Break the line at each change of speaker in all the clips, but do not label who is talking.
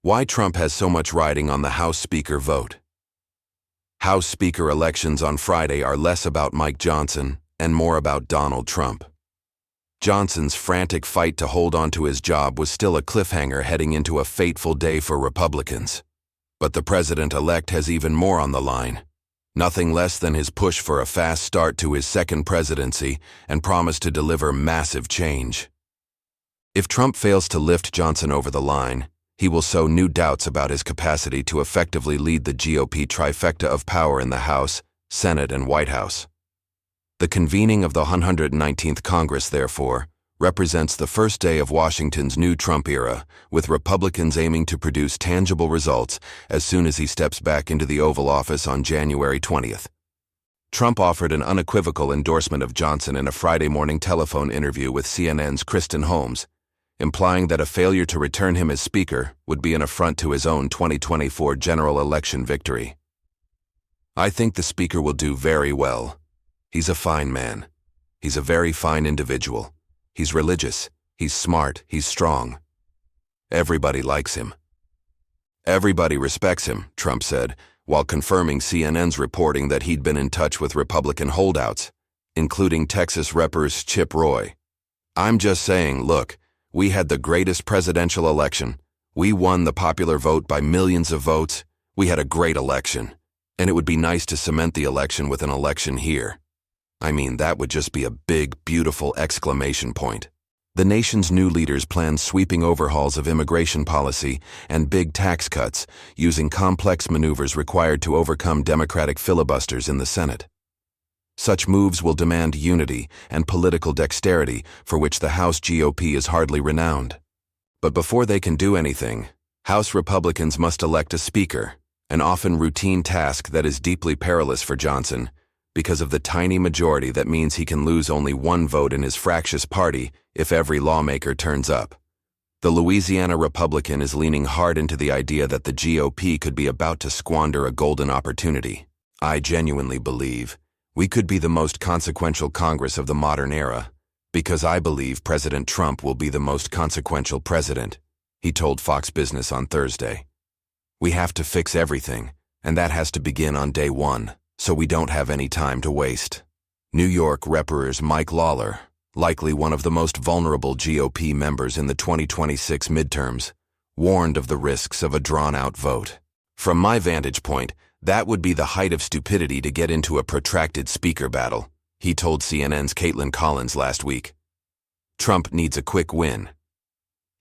Why Trump has so much riding on the House Speaker vote. House Speaker elections on Friday are less about Mike Johnson and more about Donald Trump. Johnson's frantic fight to hold on to his job was still a cliffhanger heading into a fateful day for Republicans. But the president-elect has even more on the line. Nothing less than his push for a fast start to his second presidency and promise to deliver massive change. If Trump fails to lift Johnson over the line, he will sow new doubts about his capacity to effectively lead the GOP trifecta of power in the House, Senate, and White House. The convening of the 119th Congress, therefore, represents the first day of Washington's new Trump era, with Republicans aiming to produce tangible results as soon as he steps back into the Oval Office on January 20th. Trump offered an unequivocal endorsement of Johnson in a Friday morning telephone interview with CNN's Kristen Holmes, implying that a failure to return him as Speaker would be an affront to his own 2024 general election victory. "I think the Speaker will do very well. He's a fine man. He's a very fine individual. He's religious, he's smart, he's strong. Everybody likes him. Everybody respects him," Trump said, while confirming CNN's reporting that he'd been in touch with Republican holdouts, including Texas Representative Chip Roy. "I'm just saying, look, we had the greatest presidential election. We won the popular vote by millions of votes. We had a great election. And it would be nice to cement the election with an election here. I mean, that would just be a big, beautiful exclamation point." The nation's new leaders plan sweeping overhauls of immigration policy and big tax cuts, using complex maneuvers required to overcome Democratic filibusters in the Senate. Such moves will demand unity and political dexterity for which the House GOP is hardly renowned. But before they can do anything, House Republicans must elect a Speaker, an often routine task that is deeply perilous for Johnson, because of the tiny majority that means he can lose only one vote in his fractious party if every lawmaker turns up. The Louisiana Republican is leaning hard into the idea that the GOP could be about to squander a golden opportunity. "I genuinely believe we could be the most consequential Congress of the modern era, because I believe President Trump will be the most consequential president," he told Fox Business on Thursday. "We have to fix everything, and that has to begin on day one, so we don't have any time to waste." New York Representative Mike Lawler, likely one of the most vulnerable GOP members in the 2026 midterms, warned of the risks of a drawn-out vote. "From my vantage point, that would be the height of stupidity to get into a protracted Speaker battle," he told CNN's Caitlin Collins last week. Trump needs a quick win.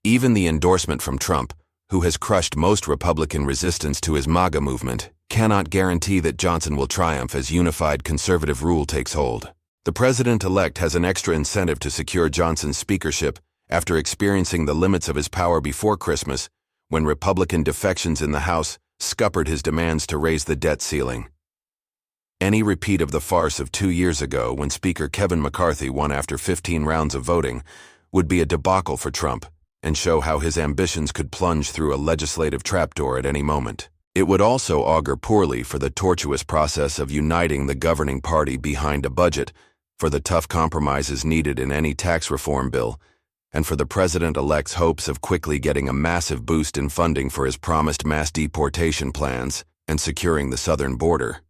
Even the endorsement from Trump, who has crushed most Republican resistance to his MAGA movement, cannot guarantee that Johnson will triumph as unified conservative rule takes hold. The president-elect has an extra incentive to secure Johnson's speakership after experiencing the limits of his power before Christmas, when Republican defections in the House scuppered his demands to raise the debt ceiling. Any repeat of the farce of 2 years ago, when Speaker Kevin McCarthy won after 15 rounds of voting, would be a debacle for Trump and show how his ambitions could plunge through a legislative trapdoor at any moment. It would also augur poorly for the tortuous process of uniting the governing party behind a budget, for the tough compromises needed in any tax reform bill, and for the president-elect's hopes of quickly getting a massive boost in funding for his promised mass deportation plans and securing the southern border.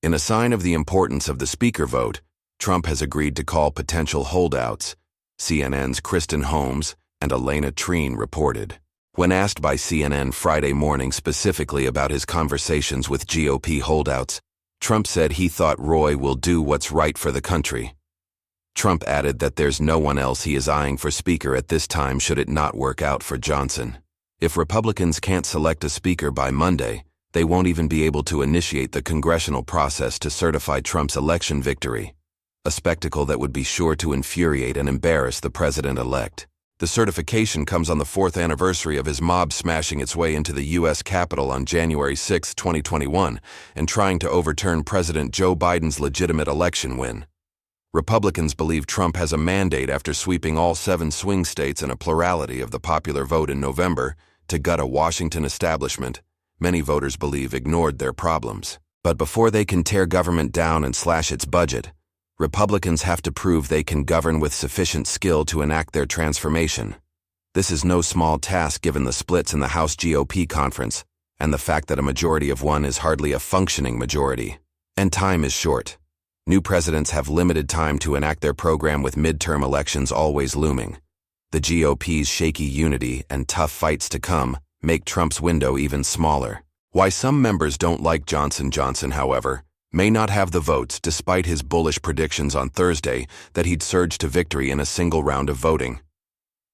In a sign of the importance of the Speaker vote, Trump has agreed to call potential holdouts, CNN's Kristen Holmes and Elena Treen reported. When asked by CNN Friday morning specifically about his conversations with GOP holdouts, Trump said he thought Roy will do what's right for the country. Trump added that there's no one else he is eyeing for Speaker at this time should it not work out for Johnson. If Republicans can't select a Speaker by Monday, they won't even be able to initiate the congressional process to certify Trump's election victory, a spectacle that would be sure to infuriate and embarrass the president-elect. The certification comes on the 4th anniversary of his mob smashing its way into the U.S. Capitol on January 6, 2021, and trying to overturn President Joe Biden's legitimate election win. Republicans believe Trump has a mandate after sweeping all 7 swing states and a plurality of the popular vote in November to gut a Washington establishment many voters believe ignored their problems. But before they can tear government down and slash its budget, Republicans have to prove they can govern with sufficient skill to enact their transformation. This is no small task given the splits in the House GOP conference and the fact that a majority of one is hardly a functioning majority. And time is short. New presidents have limited time to enact their program with midterm elections always looming. The GOP's shaky unity and tough fights to come make Trump's window even smaller. Why some members don't like Johnson, however, may not have the votes despite his bullish predictions on Thursday that he'd surge to victory in a single round of voting.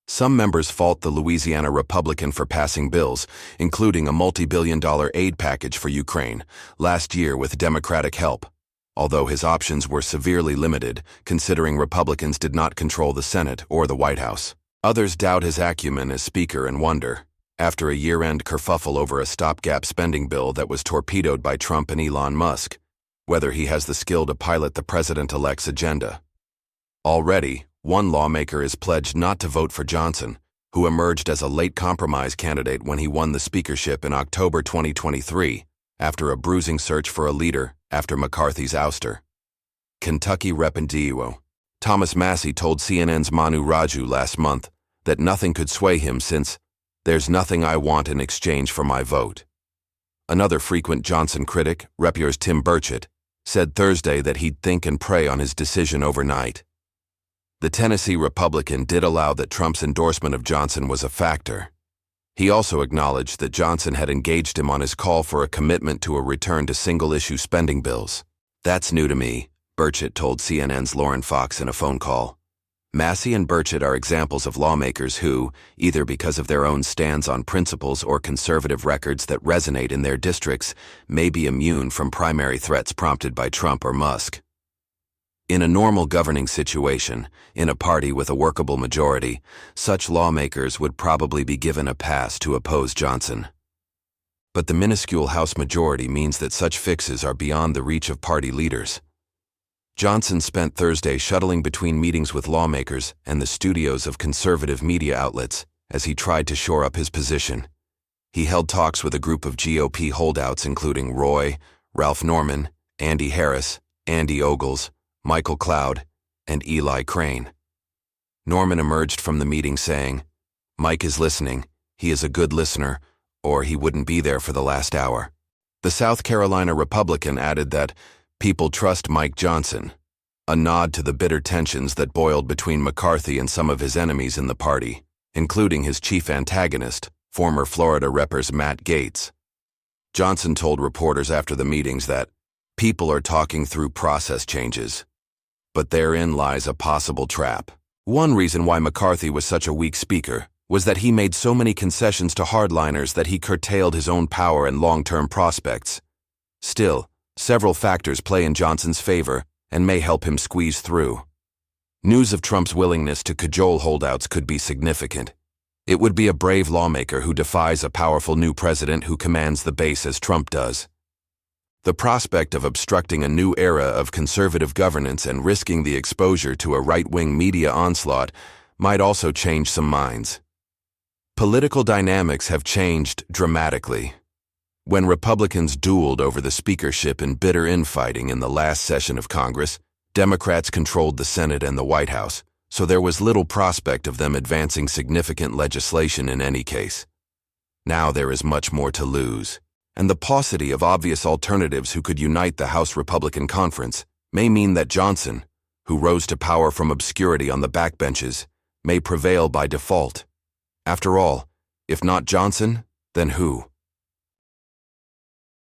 Some members fault the Louisiana Republican for passing bills, including a multi-billion-dollar aid package for Ukraine, last year with Democratic help, although his options were severely limited, considering Republicans did not control the Senate or the White House. Others doubt his acumen as Speaker and wonder, after a year-end kerfuffle over a stopgap spending bill that was torpedoed by Trump and Elon Musk, whether he has the skill to pilot the president-elect's agenda. Already, one lawmaker is pledged not to vote for Johnson, who emerged as a late compromise candidate when he won the speakership in October 2023, after a bruising search for a leader after McCarthy's ouster. Kentucky Representative Thomas Massie told CNN's Manu Raju last month that nothing could sway him since "There's nothing I want in exchange for my vote." Another frequent Johnson critic, Rep's Tim Burchett, said Thursday that he'd think and pray on his decision overnight. The Tennessee Republican did allow that Trump's endorsement of Johnson was a factor. He also acknowledged that Johnson had engaged him on his call for a commitment to a return to single-issue spending bills. "That's new to me," Burchett told CNN's Lauren Fox in a phone call. Massie and Burchett are examples of lawmakers who, either because of their own stands on principles or conservative records that resonate in their districts, may be immune from primary threats prompted by Trump or Musk. In a normal governing situation, in a party with a workable majority, such lawmakers would probably be given a pass to oppose Johnson. But the minuscule House majority means that such fixes are beyond the reach of party leaders. Johnson spent Thursday shuttling between meetings with lawmakers and the studios of conservative media outlets as he tried to shore up his position. He held talks with a group of GOP holdouts including Roy, Ralph Norman, Andy Harris, Andy Ogles, Michael Cloud, and Eli Crane. Norman emerged from the meeting saying, "Mike is listening, he is a good listener, or he wouldn't be there for the last hour." The South Carolina Republican added that people trust Mike Johnson, a nod to the bitter tensions that boiled between McCarthy and some of his enemies in the party, including his chief antagonist, former Florida Representative Matt Gaetz. Johnson told reporters after the meetings that people are talking through process changes, but therein lies a possible trap. One reason why McCarthy was such a weak speaker was that he made so many concessions to hardliners that he curtailed his own power and long-term prospects. Still, several factors play in Johnson's favor and may help him squeeze through. News of Trump's willingness to cajole holdouts could be significant. It would be a brave lawmaker who defies a powerful new president who commands the base as Trump does. The prospect of obstructing a new era of conservative governance and risking the exposure to a right-wing media onslaught might also change some minds. Political dynamics have changed dramatically. When Republicans dueled over the speakership in bitter infighting in the last session of Congress, Democrats controlled the Senate and the White House, so there was little prospect of them advancing significant legislation in any case. Now there is much more to lose, and the paucity of obvious alternatives who could unite the House Republican Conference may mean that Johnson, who rose to power from obscurity on the backbenches, may prevail by default. After all, if not Johnson, then who?